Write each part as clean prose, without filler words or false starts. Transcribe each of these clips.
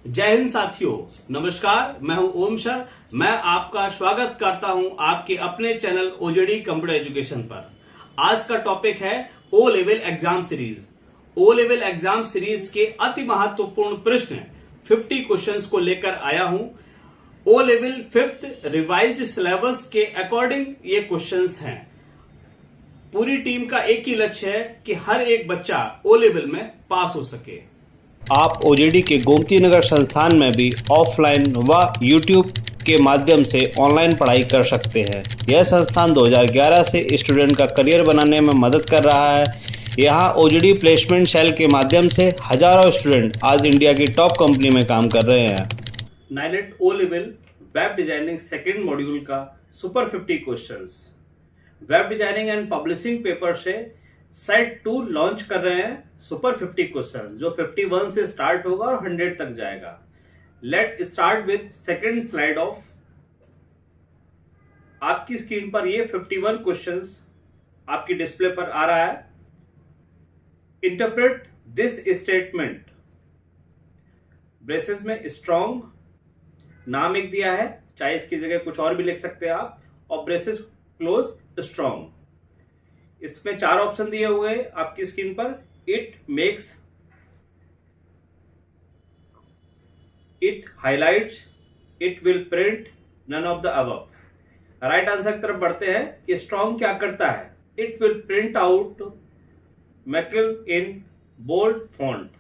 जय हिंद साथियों, नमस्कार। मैं हूं ओम सर। मैं आपका स्वागत करता हूं आपके अपने चैनल ओजेडी कंप्यूटर एजुकेशन पर। आज का टॉपिक है O level exam series. O level exam series के अति महत्वपूर्ण प्रश्न 50 क्वेश्चंस को लेकर आया हूं। O level 5th revised syllabus के अकॉर्डिंग ये क्वेश्चंस हैं। पूरी टीम का एक ही लक्ष्य है कि हर एक बच्चा ओ लेवल में पास हो सके। आप ओजेडी के गोमती नगर संस्थान में भी ऑफलाइन व यूट्यूब के माध्यम से ऑनलाइन पढ़ाई कर सकते हैं। यह संस्थान 2011 से स्टूडेंट का करियर बनाने में मदद कर रहा है। यहाँ ओजेडी प्लेसमेंट सेल के माध्यम से हजारों स्टूडेंट आज इंडिया की टॉप कंपनी में काम कर रहे हैं। NIELIT O level web designing second module का super 50 questions web designing and publishing paper से सेट 2 लॉन्च कर रहे हैं। सुपर 50 क्वेश्चन जो 51 से स्टार्ट होगा और 100 तक जाएगा। Let start with second slide of. आपकी स्क्रीन पर ये 51 क्वेश्चंस आपकी डिस्प्ले पर आ रहा है। Interpret this statement. ब्रेसेस में स्ट्रॉन्ग नाम एक दिया है, चाहे इसकी जगह कुछ और भी लिख सकते हैं आप, और ब्रेसेस क्लोज स्ट्रॉन्ग। इसमें 4 ऑप्शन दिए हुए हैं आपकी स्क्रीन पर। It makes, it highlights, it will print, none of the above. Right answer की तरफ बढ़ते हैं कि स्ट्रॉन्ग क्या करता है। It will print out Michael in bold font.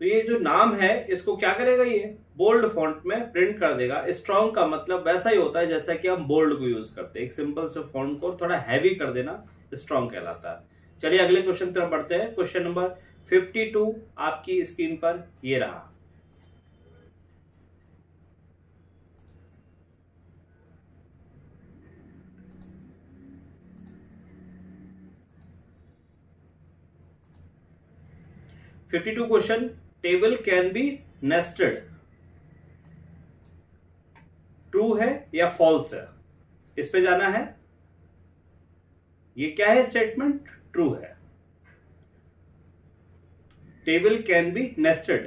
तो ये जो नाम है इसको क्या करेगा, ये बोल्ड फॉन्ट में प्रिंट कर देगा। स्ट्रॉन्ग का मतलब वैसा ही होता है जैसा कि हम बोल्ड को यूज करते हैं। एक सिंपल से फॉन्ट को थोड़ा हैवी कर देना स्ट्रॉन्ग कहलाता है। चलिए अगले क्वेश्चन की तरफ बढ़ते हैं। क्वेश्चन नंबर 52 आपकी स्क्रीन पर ये रहा। Question, table can be nested. True है या फॉल्स है, इस पे जाना है। ये क्या है स्टेटमेंट? ट्रू है। Table can be nested,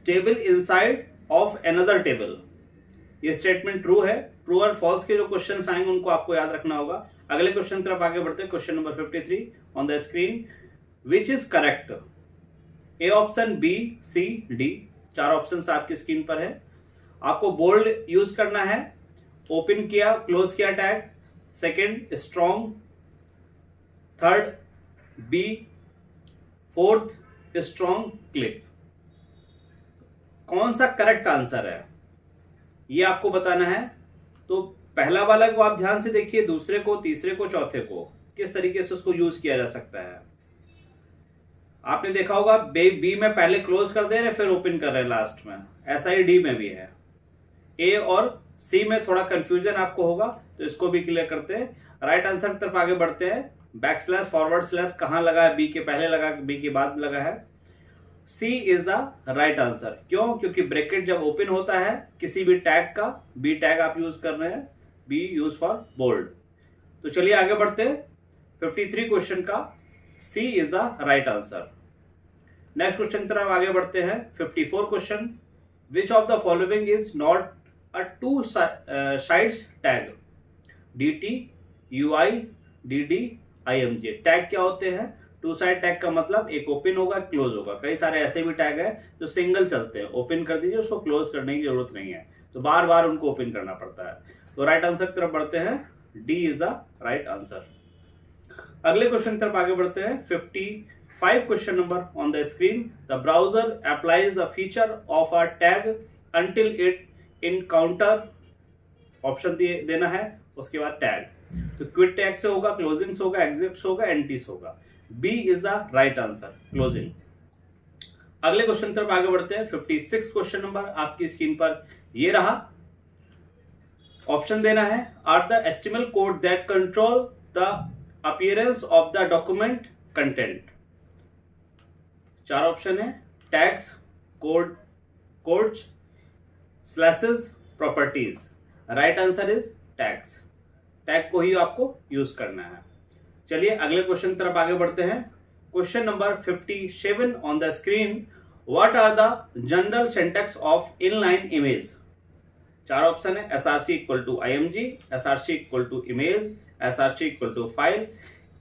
table inside of another table. ये स्टेटमेंट ट्रू है। ट्रू और फॉल्स के जो क्वेश्चंस आएंगे उनको आपको याद रखना होगा। अगले क्वेश्चन की तरफ आगे बढ़ते हैं। Question number 53 on the screen. Which is correct? A option, B, C, D. 4 option आपकी स्क्रीन पर है। आपको बोल्ड यूज करना है। ओपन किया, क्लोज किया tag. Second strong, third B, fourth strong click. कौन सा करेक्ट आंसर है ये आपको बताना है। तो पहला वाला को आप ध्यान से देखिए, दूसरे को, तीसरे को, चौथे को, किस तरीके से उसको यूज किया जा सकता है। आपने देखा होगा बी में पहले क्लोज कर दे रहे फिर ओपन कर रहे हैं लास्ट में। ऐसा ही डी में भी है। ए और सी में थोड़ा कंफ्यूजन आपको होगा, तो इसको भी क्लियर करते हैं। राइट आंसर की तरफ आगे बढ़ते हैं। बैक स्लैश, फॉरवर्ड स्लैश कहां लगा है? बी के पहले लगा, बी के बाद लगा है। सी इज द राइट आंसर। क्यों? क्योंकि ब्रैकेट जब ओपन होता है किसी भी टैग का, बी टैग आप यूज कर रहे हैं, बी यूज फॉर बोल्ड। तो चलिए आगे बढ़ते हैं। 53 क्वेश्चन का C is the right answer. Next question की तरफ आगे बढ़ते हैं। 54 question, which of the following is not a two sides tag? dt, ui, dd, img। Tag क्या होते हैं? टू साइड टैग का मतलब एक ओपन होगा, क्लोज होगा। कई सारे ऐसे भी टैग है जो सिंगल चलते हैं, ओपन कर दीजिए, उसको क्लोज करने की जरूरत नहीं है, तो बार बार उनको ओपन करना पड़ता है। तो राइट आंसर की तरफ बढ़ते हैं। D is the right answer. अगले क्वेश्चन की तरफ आगे बढ़ते हैं। 55 question number on the screen. The browser applies the feature of a tag until it encounter. Option देना है, उसके बाद टैग। तो क्विट टैग से होगा, क्लोजिंग से होगा, एग्जिट होगा, एंटीस होगा। B is the right answer, closing. अगले क्वेश्चन की तरफ आगे बढ़ते हैं। 56 क्वेश्चन नंबर आपकी स्क्रीन पर ये रहा। ऑप्शन देना है। Are the HTML code that control the appearance of the document content. 4 option है। Tags, code, codes, slashes, properties. Right answer is tags. Tag को ही आपको यूज करना है। चलिए अगले क्वेश्चन की तरफ आगे बढ़ते हैं। Question number 57 on the screen. What are the general syntax of inline image? चार ऑप्शन है, SRC equal to IMG, SRC equal to image, SRC equal to file,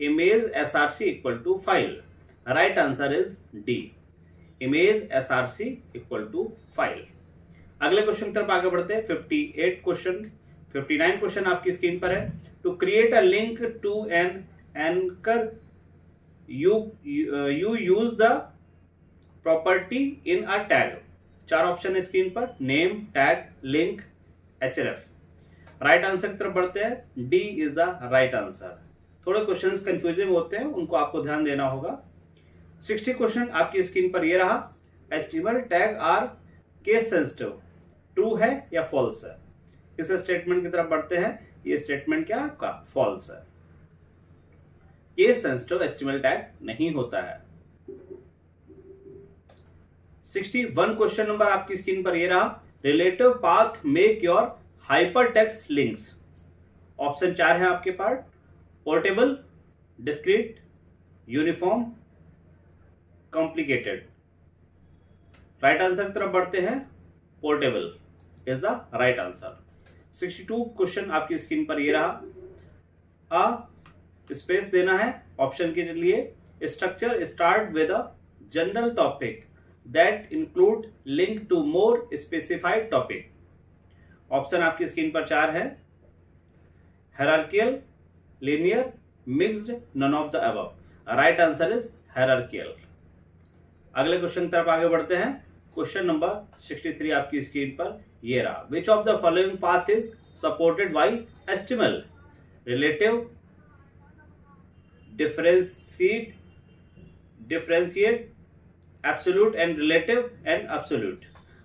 image SRC equal to file. Right answer is D, image SRC equal to file. अगले question तरफ आगे बढ़ते हैं. 59 question आपकी screen पर है. To create a link to an anchor you use the property in a tag. चार option है स्क्रीन पर, name, tag, link, href. Right answer की तरफ बढ़ते हैं. D is the right answer. थोड़े क्वेश्चंस कंफ्यूजिंग होते हैं, उनको आपको ध्यान देना होगा. 60 क्वेश्चन आपकी स्क्रीन पर ये रहा. HTML tag are case sensitive, true है या फॉल्स है? इस स्टेटमेंट की तरफ बढ़ते हैं. ये स्टेटमेंट क्या है आपका? फॉल्स है. केस सेंसिटिव HTML टैग नहीं होता है. 61 क्वेश्चन नंबर आपकी स्क्रीन पर ये रहा. Relative path make your hypertext links. Option 4 है आपके पास. Portable, discrete, uniform, complicated. Right answer की तरफ बढ़ते हैं. Portable is the right answer. 62 question आपकी स्क्रीन पर ये रहा. स्पेस देना है ऑप्शन के लिए. Structure start with a general topic that include link to more specified topic. Option आपकी स्क्रीन पर 4 है. Hierarchical, linear, mixed, none of the above. Right answer is hierarchical. अगले क्वेश्चन तरफ आगे बढ़ते हैं. क्वेश्चन नंबर 63 आपकी स्क्रीन पर ये रहा. विच of the following path is supported by HTML? Relative, differentiate, absolute and relative, and absolute.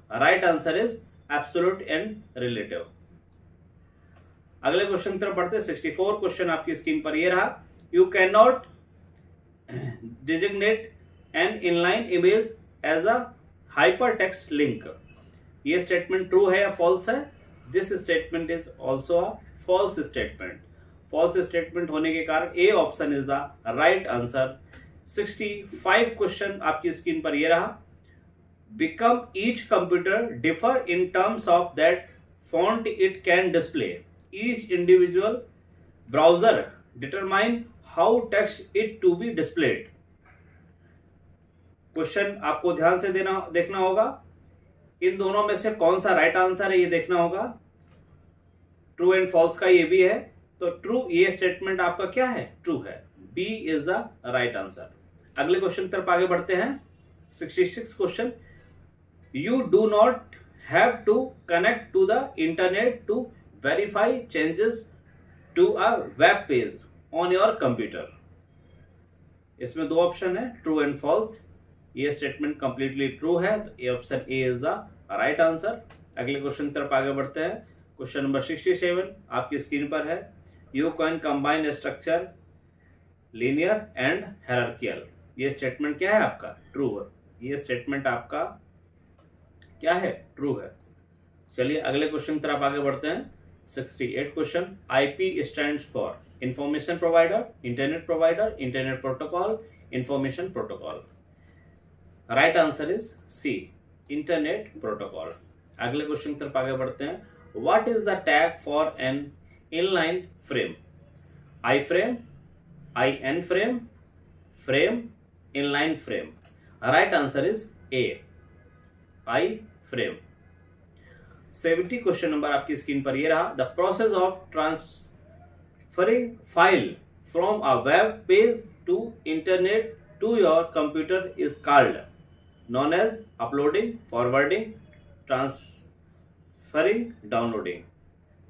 Right answer is absolute and relative. अगले क्वेश्चन तरफ बढ़ते हैं. 64 क्वेश्चन आपकी स्क्रीन पर ये रहा. You cannot designate an inline image as a hypertext link. ये statement true है या फॉल्स है? This statement is also a false statement. False statement होने के कारण A option is the right answer. 65 question आपकी स्क्रीन पर ये रहा. Because each computer differ in terms of that font it can display. Each individual browser determine how text it to be displayed. Question आपको ध्यान से देखना होगा. इन दोनों में से कौन सा राइट आंसर है ये देखना होगा. ट्रू एंड फॉल्स का ये भी है, तो ट्रू ये स्टेटमेंट आपका क्या है? ट्रू है. B is the right answer. अगले क्वेश्चन तरफ आगे बढ़ते हैं. 66 क्वेश्चन. You do not have to connect to the internet to verify changes to a web page on your computer. इसमें दो ऑप्शन है, ट्रू एंड फॉल्स. ये स्टेटमेंट कंप्लीटली ट्रू है, तो ये option A is the right answer. अगले question तरफ आगे बढ़ते हैं. क्वेश्चन नंबर 67 आपकी स्क्रीन पर है. You can combine structure, linear and hierarchical. ये स्टेटमेंट क्या है आपका? ट्रू है. ये स्टेटमेंट आपका क्या है? ट्रू है. चलिए अगले क्वेश्चन तरफ आगे बढ़ते हैं. 68 question. IP stands for information provider, internet provider, internet protocol, information protocol. Right answer is C, internet protocol. अगले क्वेश्चन तरफ आगे बढ़ते हैं. What is the tag for an inline frame? iframe, in frame, frame, inline frame. Right answer is A, iframe. 70 question number आपकी screen पर ये रहा. The process of transferring file from a web page to internet to your computer is called known as uploading, forwarding, transferring, downloading.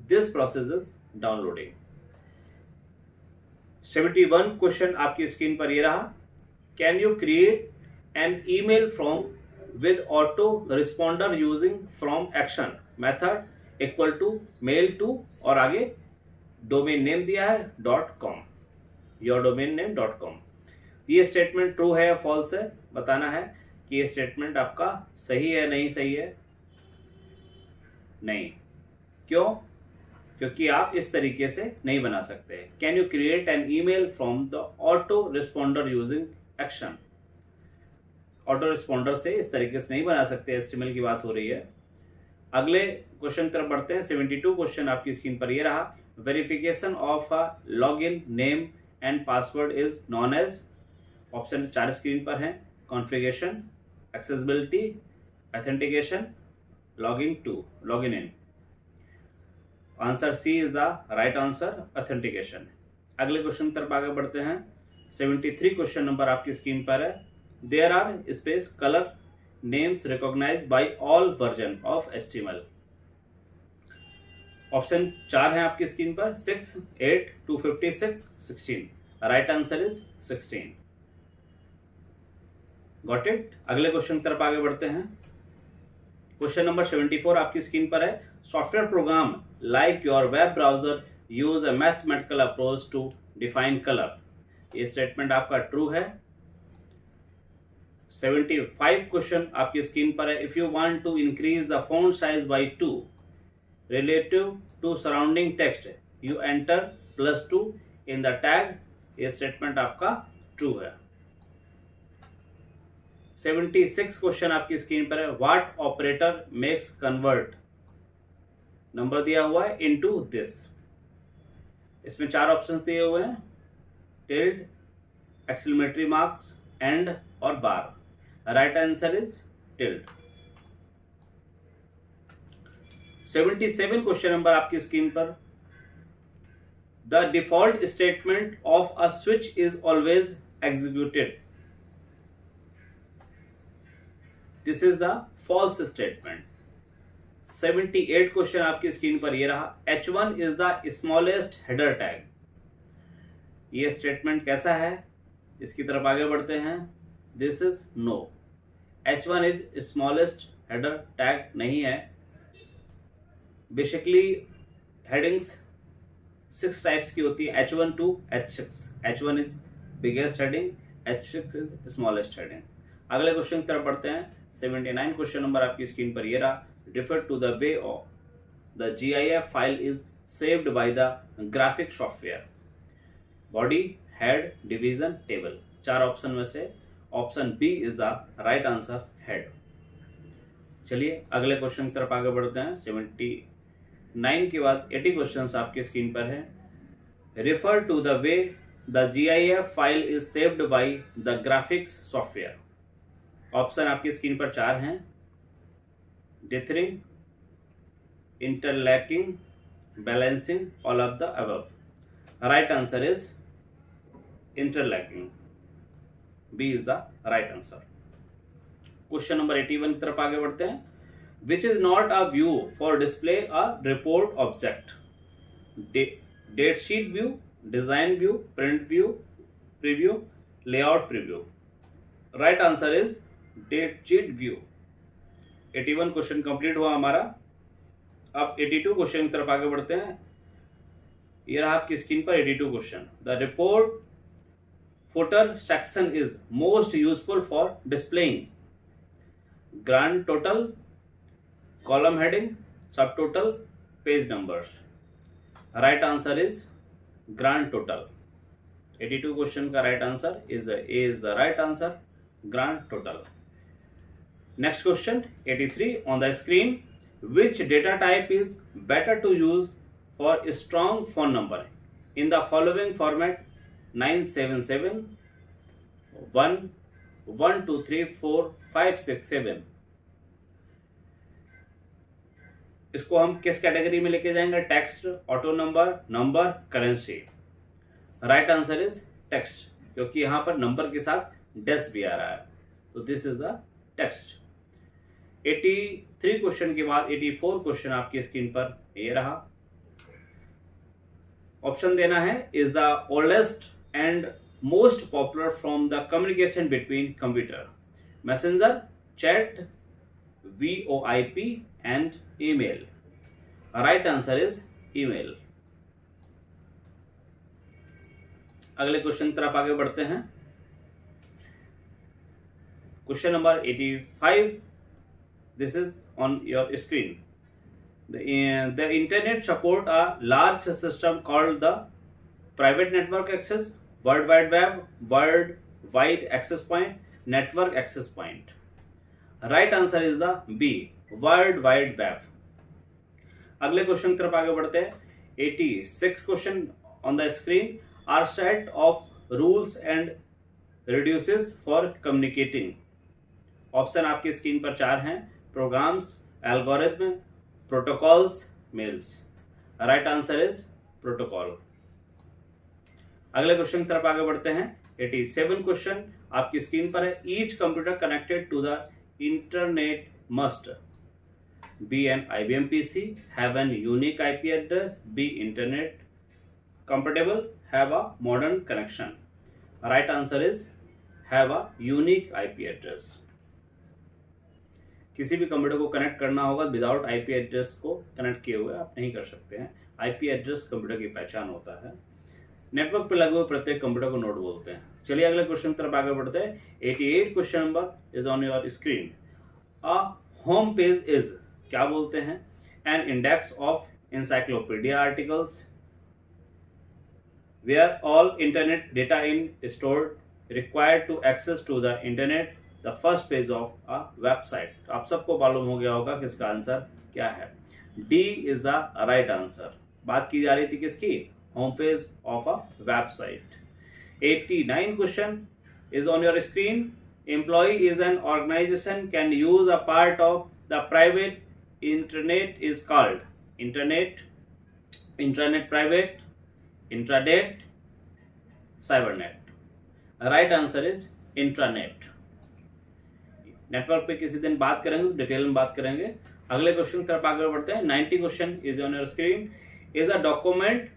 This process is downloading. 71 question आपकी screen पर ये रहा. Can you create an email from with autoresponder using from action method equal to mail to और आगे domain name दिया है .com, your domain name .com. ये statement true है या फॉल्स है? बताना है कि ये स्टेटमेंट आपका सही है, नहीं सही है? नहीं. क्यों? क्योंकि आप इस तरीके से नहीं बना सकते. Can you create an email from the auto responder using action? Auto responder से इस तरीके से नहीं बना सकते, HTML की बात हो रही है। अगले क्वेश्चन तरफ बढ़ते हैं। 72 क्वेश्चन आपकी स्क्रीन पर ये रहा। Verification of a login name and password is known as. Option 4 screen पर है। Configuration, accessibility, authentication, login in. Answer C is the right answer, authentication. अगले क्वेश्चन तरफ आगे बढ़ते हैं। 73 क्वेश्चन नंबर आपकी स्क्रीन पर है। There are space colour names recognised by all version of HTML। Option 4 है आपकी स्क्रीन पर, 6, 8, 256, 16। Right answer is 16। Got it. अगले क्वेश्चन तरफ आगे बढ़ते हैं। क्वेश्चन नंबर 74 आपकी स्क्रीन पर है। Software program like your web browser use a mathematical approach to define colour. ये स्टेटमेंट आपका ट्रू है। 75 क्वेश्चन आपकी स्क्रीन पर है। If you want to increase the font size by 2 relative to surrounding text you enter +2 in the tag. ये statement आपका true है। 76 question आपकी स्क्रीन पर है। What operator makes convert, number दिया हुआ है, इनटू दिस। इसमें 4 ऑप्शंस दिए हुए हैं, टिल्ड, एक्सक्लेमेटरी मार्क्स, एंड और bar. Right answer is tilde. 77 question number आपकी स्क्रीन पर। The default statement of a switch is always executed. This is the false statement. 78 question आपकी स्क्रीन पर ये रहा। H1 is the smallest header tag. ये statement कैसा है, इसकी तरफ आगे बढ़ते हैं। This is no. H1 is smallest header tag नहीं है। बेसिकली हेडिंग्स 6 टाइप्स की होती है, H1 to H6। H1 is biggest heading, H6 is smallest heading. अगले क्वेश्चन की तरफ बढ़ते हैं। 79 क्वेश्चन नंबर आपकी स्क्रीन पर ये रहा। Refer to the way the GIF file is saved by the graphic software। Body, head, division, table। 4 option में से option B is the right answer, head. चलिए अगले क्वेश्चन की तरफ आगे बढ़ते हैं। 79 के बाद 80 क्वेश्चन आपके स्क्रीन पर है। Refer to the way the GIF file is saved by the graphics software। Option आपकी स्क्रीन पर 4 हैं, dithering, interlacing, balancing, all of the above. Right answer is interlacing, B is the right answer. Question number 81 की तरफ आगे बढ़ते हैं। Which is not a view for display a report object. Date sheet view, design view, print view, preview, layout preview. Right answer is date sheet view. 81 question complete हुआ हमारा। अब 82 question की तरफ आगे बढ़ते हैं। ये रहा आपकी स्क्रीन पर 82 question. The report footer section is most useful for displaying grand total, column heading, sub total, page numbers. Right answer is grand total. 82 question का right answer is A is the right answer, grand total. Next question, 83 on the screen. Which data type is better to use for a strong phone number in the following format: 977 1 1 2 3 4 5 6 7। इसको हम किस category में लेके जाएंगे? Text, auto number, number, currency. Right answer is text, क्योंकि यहां पर number के साथ डेस भी आ रहा है, तो this is the text. 83 question के बाद 84 क्वेश्चन आपकी स्क्रीन पर ये रहा। ऑप्शन देना है, is the oldest and most popular from the communication between computer, messenger, chat, VoIP and email. Right answer is email. अगले क्वेश्चन की तरफ आगे बढ़ते हैं। Question number 85, this is on your screen. The internet support a large system called the private network access, World Wide Web, World Wide Access Point, network access point. Right answer is the B, World Wide Web. अगले question की तरफ आगे बढ़ते हैं. 86 question on the screen are set of rules and reduces for communicating. Option आपकी screen पर 4 हैं. Programs, algorithm, protocols, mails. Right answer is protocol. अगले क्वेश्चन की तरफ आगे बढ़ते हैं. 87 क्वेश्चन आपकी स्क्रीन पर है. Each computer connected to the internet must be an IBM PC, have an unique IP address, be internet compatible, have a modern connection. Right answer is have a unique IP address. किसी भी computer को connect करना होगा without IP address को connect किए हुए आप नहीं कर सकते हैं. IP एड्रेस कंप्यूटर की पहचान होता है. नेटवर्क पर लगे हुए प्रत्येक कंप्यूटर को नोड बोलते हैं. चलिए अगले क्वेश्चन की तरफ आगे बढ़ते हैं. 88 question number is on your screen. A home page is क्या बोलते हैं? An index of encyclopedia articles where all internet data in stored required to access to the internet, the first page of a website. तो आप सबको मालूम हो गया होगा कि इसका आंसर क्या है. D is the right answer. बात की जा रही थी किसकी? Home page of a website. 89 question is on your screen. Employee is an organization can use a part of the private internet is called internet, intranet private, intranet, cybernet. Right answer is intranet. Network पे किसी दिन बात करेंगे तो detail में बात करेंगे. अगले क्वेश्चन की तरफ आगे बढ़ते हैं. 90 question is on your screen. Is a document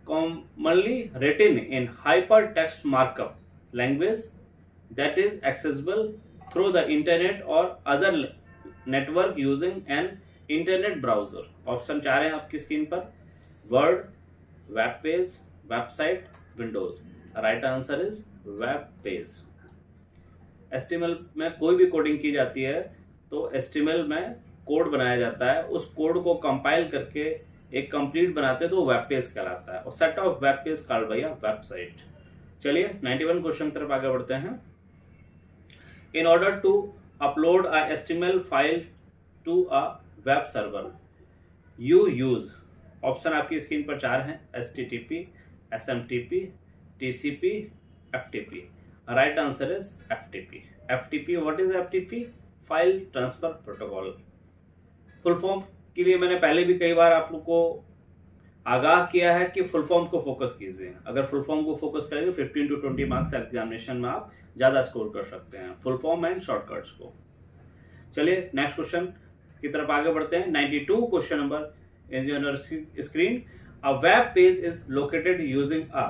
commonly written in hypertext markup language that is accessible through the internet or other network using an internet browser. Option 4 हैं आपकी स्क्रीन पर. Word, web page, website, Windows. Right answer is web page. HTML में कोई भी coding की जाती है तो HTML में कोड बनाया जाता है. उस कोड को कंपाइल करके एक कंप्लीट बनाते हैं तो वेब पेज कहलाता है. और set of web page called by a website. चलिए 91 क्वेश्चन की तरफ आगे बढ़ते हैं. In order to upload a HTML file to a web server you use. Option आपकी स्क्रीन पर 4 हैं. HTTP, SMTP, TCP, FTP. Right answer is FTP. FTP, what is FTP? File transfer protocol. Full form के लिए मैंने पहले भी कई बार आप लोग को आगाह किया है कि फुल फॉर्म को फोकस कीजिए. अगर फुल फॉर्म को फोकस करेंगे 15 to 20 मार्क्स एग्जामिनेशन में आप ज्यादा स्कोर कर सकते हैं. फुल फॉर्म एंड शॉर्टकट्स को. चलिए नेक्स्ट क्वेश्चन की तरफ आगे बढ़ते हैं. 92 question number is on your screen. A web page is located using a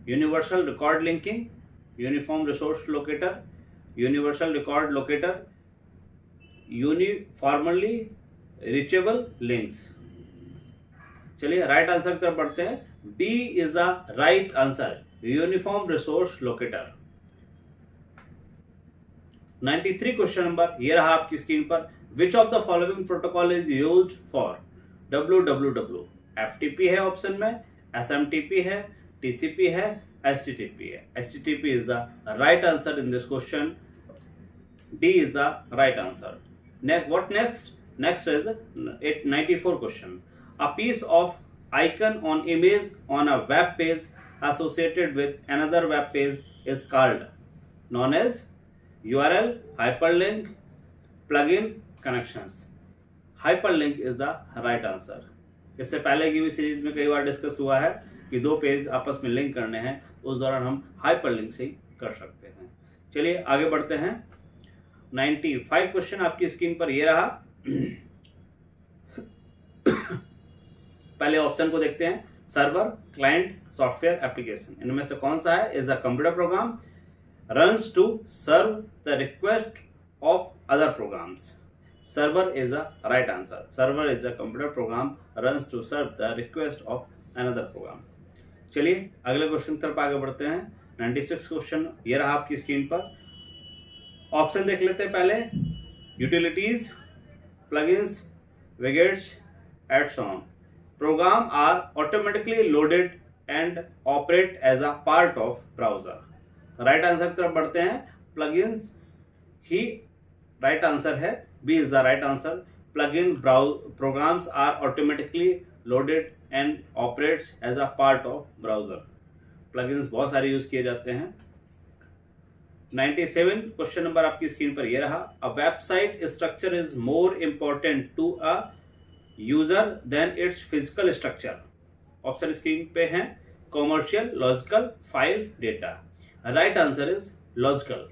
universal record linking, uniform resource locator, universal record locator, uniformly reachable links. चलिए right answer की तरफ बढ़ते हैं. B is the right answer, uniform resource locator. 93 question number ये रहा आपकी screen पर. Which of the following protocol is used for www? FTP है ऑप्शन में, SMTP है, TCP है, HTTP है. HTTP is the right answer in this question. D is the right answer. What next? Next is 94 question. A piece of icon on image on a web page associated with another web page is called known as URL, hyperlink, plugin, connections. Hyperlink is the right answer. इससे पहले की भी series में कई बार discuss हुआ है कि दो पेज आपस में लिंक करने हैं, उस दौरान हम हाइपरलिंक से ही कर सकते हैं. चलिए आगे बढ़ते हैं. 95 क्वेश्चन आपकी स्क्रीन पर ये रहा. पहले ऑप्शन को देखते हैं. Server, client, software, application. इनमें से कौन सा है? Is a computer program runs to serve the request of other programs. Server is a right answer. Server is a computer program runs to serve the request of another program. चलिए अगले question की तरफ आगे बढ़ते हैं. 96 question ये रहा आपकी स्क्रीन पर. ऑप्शन देख लेते हैं पहले. Utilities, plugins, widgets, and so on. Program are automatically loaded and operate as a part of browser. Right answer की तरफ बढ़ते हैं. plugins, ही राइट आंसर है, B is the right answer. Plugin programs are automatically loaded and operates as a part of browser। Plugins बहुत सारे use किए जाते हैं। 97 क्वेश्चन नंबर आपकी स्क्रीन पर ये रहा। A website structure is more important to a user than its physical structure. Option screen पे है, commercial, logical, file, data. Right answer is logical.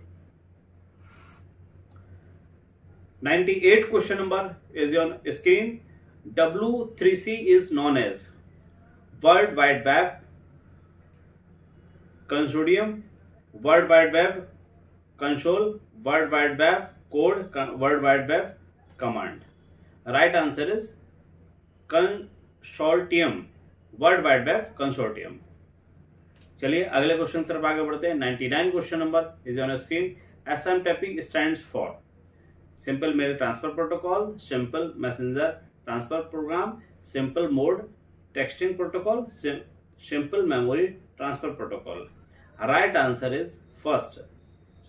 98 question number is on screen. W3C is known as World Wide Web Consortium, World Wide Web Console, World Wide Web Code, World Wide Web Command। Right answer is Consortium, World Wide Web Consortium। चलिए अगले question की तरफ आगे बढ़ते हैं। 99 question number is on screen. SMTP stands for Simple Mail Transfer Protocol, Simple Messenger Transfer Program, Simple Mode Texting Protocol, Simple Memory Transfer Protocol। Right answer is first,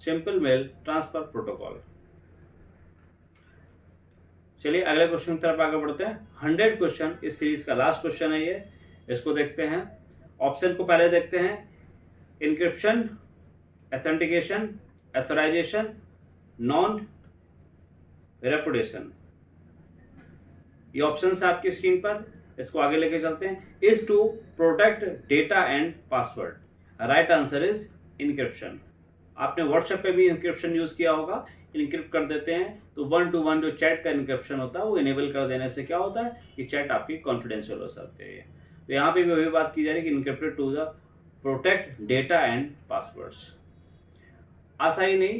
Simple Mail Transfer Protocol। चलिए अगले question की तरफ आगे बढ़ते हैं। 100 question इस series का last question है ये, इसको देखते हैं। ऑप्शन को पहले देखते हैं। Encryption, authentication, authorisation, non repudiation. ये ऑप्शन है आपकी स्क्रीन पर, इसको आगे लेके चलते हैं। Is to protect data and password. Right answer is encryption. आपने व्हाट्सएप पे भी इंक्रिप्शन यूज किया होगा, इंक्रिप्ट कर देते हैं तो 1 to 1 जो चैट का इंक्रिप्शन होता है वो इनेबल कर देने से क्या होता है कि चैट आपकी कॉन्फिडेंशियल हो सकती है। तो यहाँ पे भी वही बात की जा रही है कि encrypted to the protect data and passwords. आशा ही नहीं,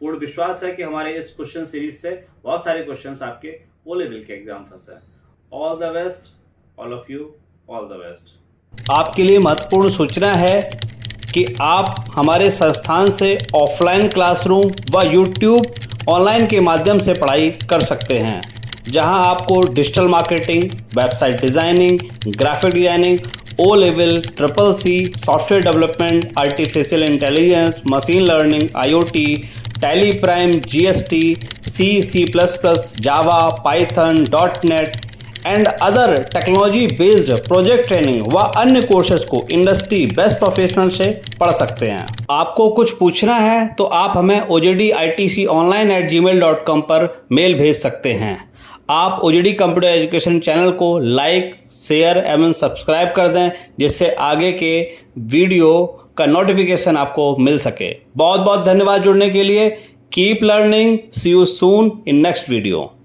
पूर्ण विश्वास है कि हमारे इस क्वेश्चन सीरीज से बहुत सारे क्वेश्चंस आपके ओ लेवल के एग्जाम फंसे। All the best, all of you, all the best. आपके लिए महत्वपूर्ण सूचना है कि आप हमारे संस्थान से ऑफलाइन क्लासरूम व यूट्यूब ऑनलाइन के माध्यम से पढ़ाई कर सकते हैं, जहां आपको digital marketing, website designing, graphic designing, O level, CCC, software development, artificial intelligence, machine learning, IoT, Tally Prime, GST, C++, Java, Python, .NET and other technology based project training व अन्य कोर्सेज को इंडस्ट्री बेस्ट प्रोफेशनल से पढ़ सकते हैं। आपको कुछ पूछना है तो आप हमें ojditconline@gmail.com पर मेल भेज सकते हैं। आप OJD कंप्यूटर एजुकेशन चैनल को लाइक, शेयर एवं सब्सक्राइब कर दें, जिससे आगे के वीडियो का नोटिफिकेशन आपको मिल सके। बहुत बहुत धन्यवाद जुड़ने के लिए। Keep learning, see you soon in next video.